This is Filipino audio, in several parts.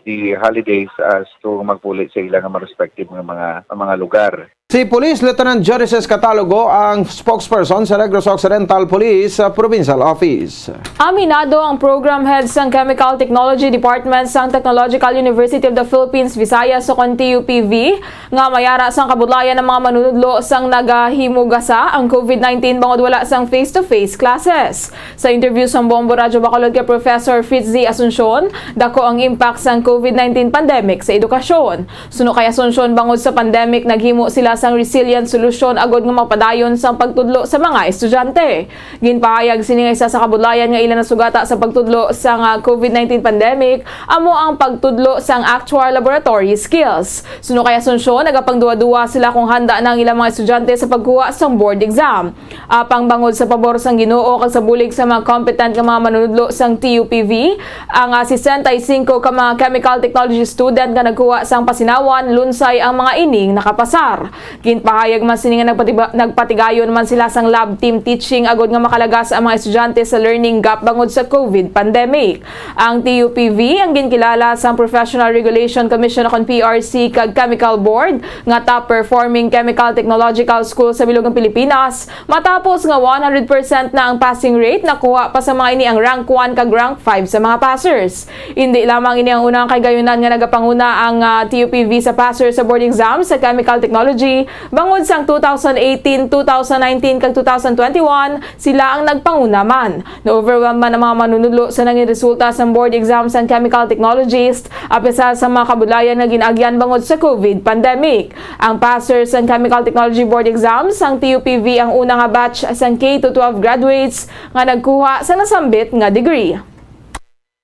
the holidays as to magpulit sa ilang mga respective mga lugar. Si Police Lieutenant Jorices Catalogo ang spokesperson sa Negros Occidental Police Provincial Office. Aminado ang program head ng Chemical Technology Department sa Technological University of the Philippines, Visayas o TUPV nga mayara sang kabudlayan ng mga manunudlo sang nagahimugasa ang COVID-19 bangod wala sang face-to-face classes. Sa interview sa Bombo Radyo Bacolod kay Professor Fritz Z. Asuncion, dako ang impact sang COVID-19 pandemic sa edukasyon. Suno kay Asuncion bangod sa pandemic naghimo sila sang resilient solution agod nga mapadayon sa pagtudlo sa mga estudyante. Ginpahayag sini nga isa sa kabudlayan nga ilan na sugata sa pagtudlo sa COVID-19 pandemic amo ang pagtudlo sang actual laboratory skills. Suno kay Asuncion nagapangduwa-duwa sila kung handa na ang ilang mga estudyante sa pagkuha sa board exam. Apang bangod sa pabor sang Ginoo kag sa bulig sa mga competent nga mga manunudlo sang TUPV, ang 65 ka mga chemical technology student nga nagkuha sang pasinawan lunsay ang mga ining nakapasar. Ginpahayag man sini nga nagpatigayon man sila sang lab team teaching agod nga makalagas ang mga estudyante sa learning gap bangod sa COVID pandemic. Ang TUPV ang ginkilala sa Professional Regulation Commission on PRC kag Chemical Board nga top performing chemical technological school sa bilugang Pilipinas matapos nga 100% na ang passing rate nakuha pa sa mga ini ang rank 1 kag rank 5 sa mga passers. Hindi lamang ini ang unang kagayunan nga nagapanguna ang TUPV sa passer sa board exam sa chemical technology. Bangod sang 2018, 2019 kag 2021, sila ang nagpanguna man. Na-overwhelm man ang mga manunudlo sa nanging resulta sa board exam sa chemical technologist apesar sa mga kabudlayan nga ginagyan bangod sa COVID pandemic. Ang passers sa chemical technology board exams sang TUPV ang unang nga batch sang K-12 graduates nga nagkuha sa nasambit nga degree.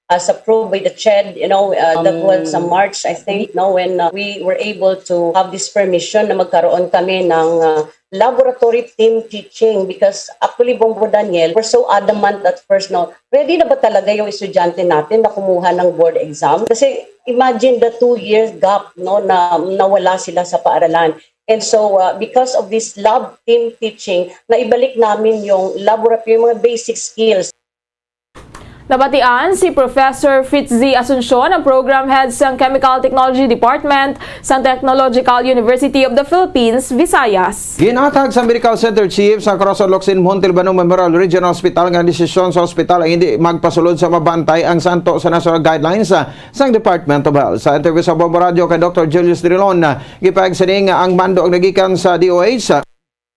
As approved by the CHED, that was March, I think, when we were able to have this permission na magkaroon kami ng laboratory team teaching because actually, Bombo Daniel, we're so adamant at first, ready na ba talaga yung estudyante natin na kumuha ng board exam? Kasi imagine the 2 years gap na nawala sila sa paaralan. And so, because of this lab team teaching, naibalik namin yung laboratory, yung mga basic skills. Nabatian si Professor Fritz Z. Asuncion, ang Program Head sa Chemical Technology Department sa Technological University of the Philippines, Visayas. Ginatag sa Medical Center Chief sa Corazon Locsin Montalbano Memorial Regional Hospital nga desisyon sa hospital ay hindi magpasulod sa mabantay ang santo sa national guidelines sa Department of Health. Sa interview sa Bombo Radio kay Dr. Julius Drilon, gipahayag sining ang mando ang nagikan sa DOH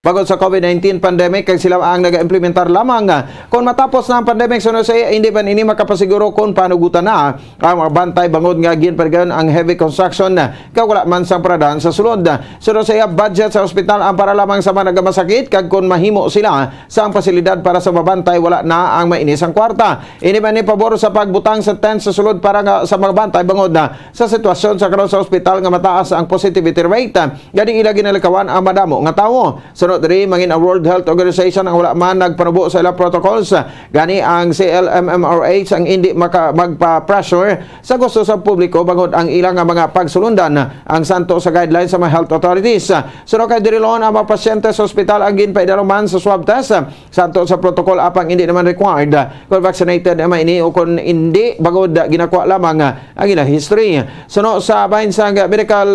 bagod sa COVID-19 pandemic kag sila ang nag-implementar lamang kung matapos na ang pandemic sunod sa hindi man ini makapasiguro kung panugutan na ang mga bantay bangod nga ginparigan ang heavy construction kag wala man sang paradahan sa sulod. Sunod sa budget sa ospital ang para lamang sa mga nagamasakit kag kung mahimo sila sa ang pasilidad para sa mabantay wala na ang mainis ang kwarta. Ini man ni pabor sa pagbutang sa tent sa sulod para nga sa mga bantay bangod sa sitwasyon sa karon sa ospital nga mataas ang positivity rate. Gani ila ginalikawan ang madamo nga tawo. Diri mangin ang World Health Organization ang wala man nagpanubo sa ilang protocols gani ang CLMMRH ang hindi magpa-pressure sa gusto sa publiko bangod ang ilang mga pagsulundan ang santo sa guidelines sa mga health authorities. Sunod kay Dirilon ang mga pasyente sa ospital ang ginpaidaluman sa swab test santo sa protocol apang hindi naman required kung vaccinated naman ini o kung hindi bangod ginakuha lamang ang ilang history. Sunod sa bahin sa medical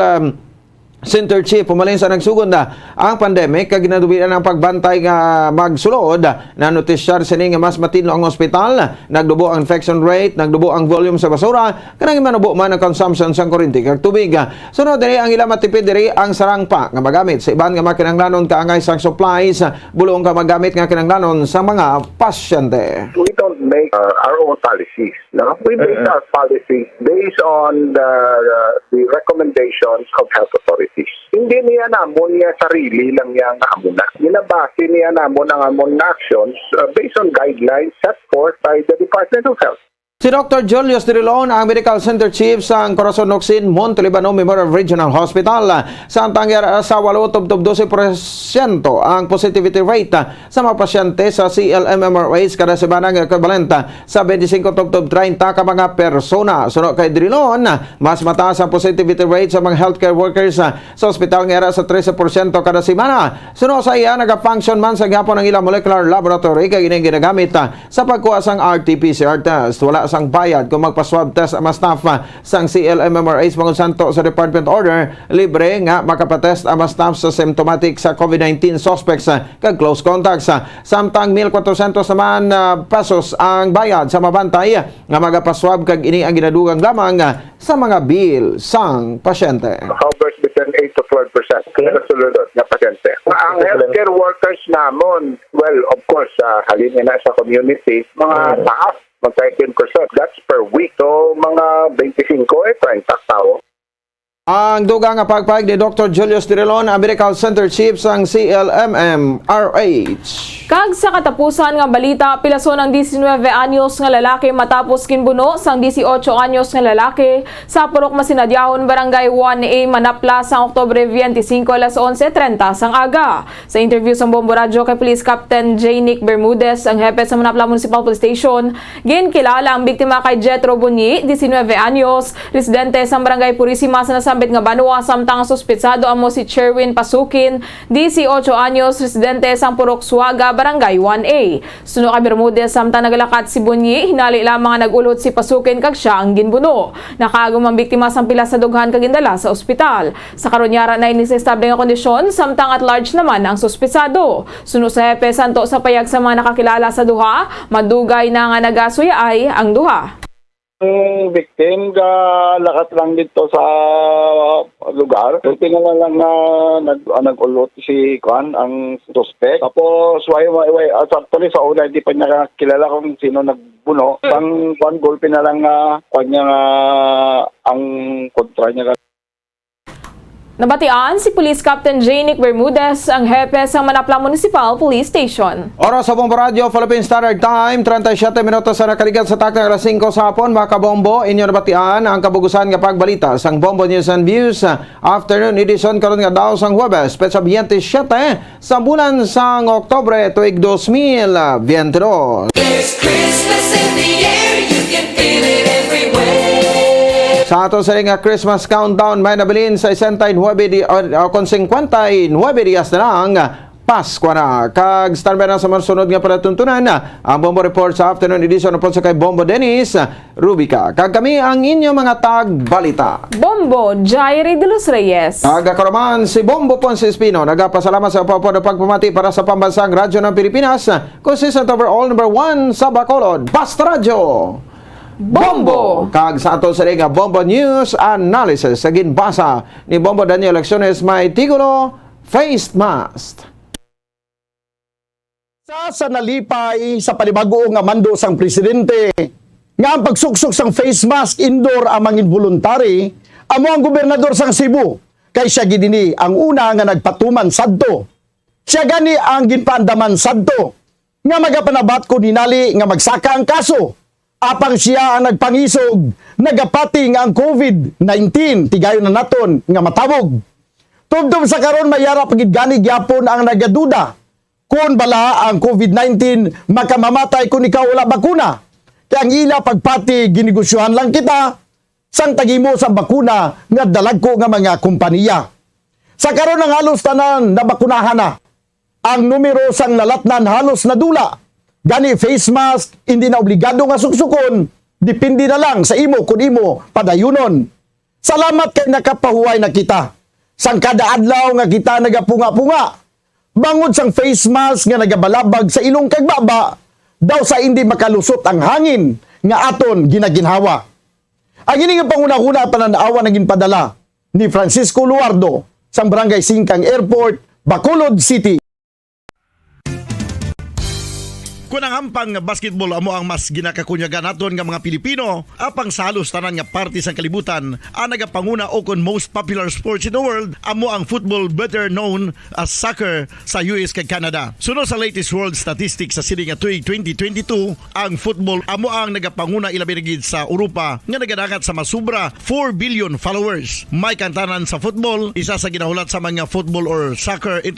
Center Chief, pumalin sa nagsugod na ang pandemic kag ginadubian ang pagbantay nga magsulod na notisyar sini nga mas matino ang ospital, nagdubo ang infection rate, nagdubo ang volume sa basura, kanang manubo man ang consumption sa kuryente kag tubig. Sunod diri ang ila matipid diri ang sarangpa nga magamit sa iban nga makinahanglanon kaangay sang supplies, bulong ka magamit nga kinahanglanon sa mga pasyente. We don't make our own policies. No? We base our policies based on the recommendations of health authorities. Hindi niya namon niya sarili lang niya ang amuna. Ginabase niya namon ang amon actions based on guidelines set forth by the Department of Health. Si Dr. Julius Drilon, ang Medical Center Chief sa Corazon Locsin Montalbano Memorial Regional Hospital. Sa tangyar sa 8.12% ang positivity rate sa mga pasyente sa CLMMRH kada semana ng equivalent sa 25.30 ka mga persona. Sunod kay Drilon, mas mataas ang positivity rate sa mga healthcare workers sa ospital ngera sa 13% kada semana. Sunod sa iya, nag-function man sa gihapon ang ilang molecular laboratory kay ginagamit sa pagkuha sang RT-PCR test. Wala sang bayad kung magpa-swab test ang mga staff sang CLMMRH Mangon Santo sa Department Order, libre nga makapatest ang mga staff sa symptomatic sa COVID-19 suspects kag close contacts. Samtang 1,400 naman pesos ang bayad sa mabantay nga magapaswab kag ini ang ginadugang lamang sa mga bill sang pasyente. Hovers between 8 to 12% kaya sulod na pasyente. Ang healthcare workers namon, well, of course, halin na sa community, mga staff, mag-13%. That's per week. So, mga 25, 30 tao. Ang dugang nga pagpahig ni Dr. Julius Tirelon, ang Medical Center Chief sang CLMMRH. Kag sa katapusan nga balita, pilason ang 19 anyos nga lalaki matapos kinbuno sang 18 anyos nga lalaki sa Purok Masinadyahon, Barangay 1A, Manapla sa Oktubre 25 alas 11:30 sang aga. Sa interview sa Bombo Radio kay Police Captain J. Nick Bermudez, ang hepe sa Manapla Municipal Police Station, ginkilala ang biktima kay Jetro Bunyi, 19 anyos, residente sa Barangay Purisima sa nasambit nga Banwa, samtang suspetsado amo si Sherwin Pasukin, 18 anyos, residente sa Purok Suaga, Barangay 1A. Suno kay Bermudez, samtang nagalakat si Bunyi, hinali lamang nga nagulot si Pasukin kag siya ang ginbuno. Nakaagom ang biktima sang pila sa dughan kag gindala sa ospital. Sa karunyara na inisestable nga kondisyon, samtang at large naman ang suspetsado. Suno sa hepe santo sa payag sa mga nakakilala sa duha, madugay na nga nagasuyay ang duha. Ang victim lakat lang dito sa lugar. Tingnan lang na nag-ulot si Kwan, ang suspect. Tapos actually sa una hindi pa niya kilala kung sino nagbuno. Pang golpe na lang kanya ang kontra niya. Nabatian si Police Captain J. Nick Bermudez, ang hepe sa Manapla Municipal Police Station. Oras sa Bombo Radio, Philippine Standard Time, 37 minutos sa nakaligat sa takna alas 5 sa hapon. Mga kabombo, inyo nabatian ang kabugusan nga pagbalita sang Bombo News and Views afternoon edition karon nga daw sang Huwebes, petsa 27 sa bulan sang Oktubre tuig 2022. There's Christmas in the air, you can feel it everywhere. Sa ato sa nga Christmas countdown, may nabilin sa 59 kung 59 días na lang Pasko na. Kag standby na sa masunod nga palatuntunan ang Bombo Report sa afternoon edition upon sa kay Bombo Dennis Rubica. Kag kami ang inyo mga tagbalita. Bombo Jairi de los Reyes. Nagkakaroman si Bombo Ponce Espino. Nagapasalamat sa papodo pagpamati para sa pambansang radyo ng Pilipinas. Consistent overall number 1 sa Bacolod. Basta Radyo. Bombo! Kag sa ato sa nga Bombo News Analysis sa ginbasa ni Bombo Daniel Acciones may tigulo face mask. Sa nalipay sa panibago nga mando sang presidente nga ang pagsuksok sang face mask indoor amang involuntary amo ang gobernador sang Cebu kay siya gidini ang una nga nagpatuman sadto. Siya gani ang ginpaandaman sadto nga magapanabat ko ninali nga magsaka ang kaso. Apang siya ang nagpangisog, nagapating ang COVID-19, tigayon na naton nga matawog. Tubdob sa karon mayara pagid gani gyapon ang nagaduda kung bala ang COVID-19 makamamatay kung ikaw wala bakuna. Kaya ang ila pagpati ginegosyohan lang kita sang tagimo sa bakuna nga dalagko nga mga kompanya. Sa karon ang halos tanan na bakunahan na. Ang numero sang nalatnan halos nadula. Gani face mask, hindi na obligado nga suksukon. Depende na lang sa imo kung imo padayunon. Salamat kay nakapahuway na kita. Sang kada adlaw nga kita nagapunga-punga. Bangod sang face mask nga nagabalabag sa ilong kagbaba, daw sa hindi makalusot ang hangin nga aton ginaginhawa. Ang ini nga panguna-una pananaawa na ginpadala ni Francisco Luardo sang Barangay Singkang Airport, Bacolod City. Kung ang hampang basketball amo ang mas ginakakunyagan naton nga mga Pilipino, apang salos tanan nga parte sang kalibutan, ang nagapanguna o kon most popular sports in the world, amo ang football, better known as soccer sa US kag Canada. Suno sa latest world statistics sa sini nga tuig 2022, ang football amo ang nagapanguna ilabi na gid sa Europa nga nagadakat sa masubra 4 billion followers. May kantanan sa football, isa sa ginahulat sa mga football or soccer enthusiasts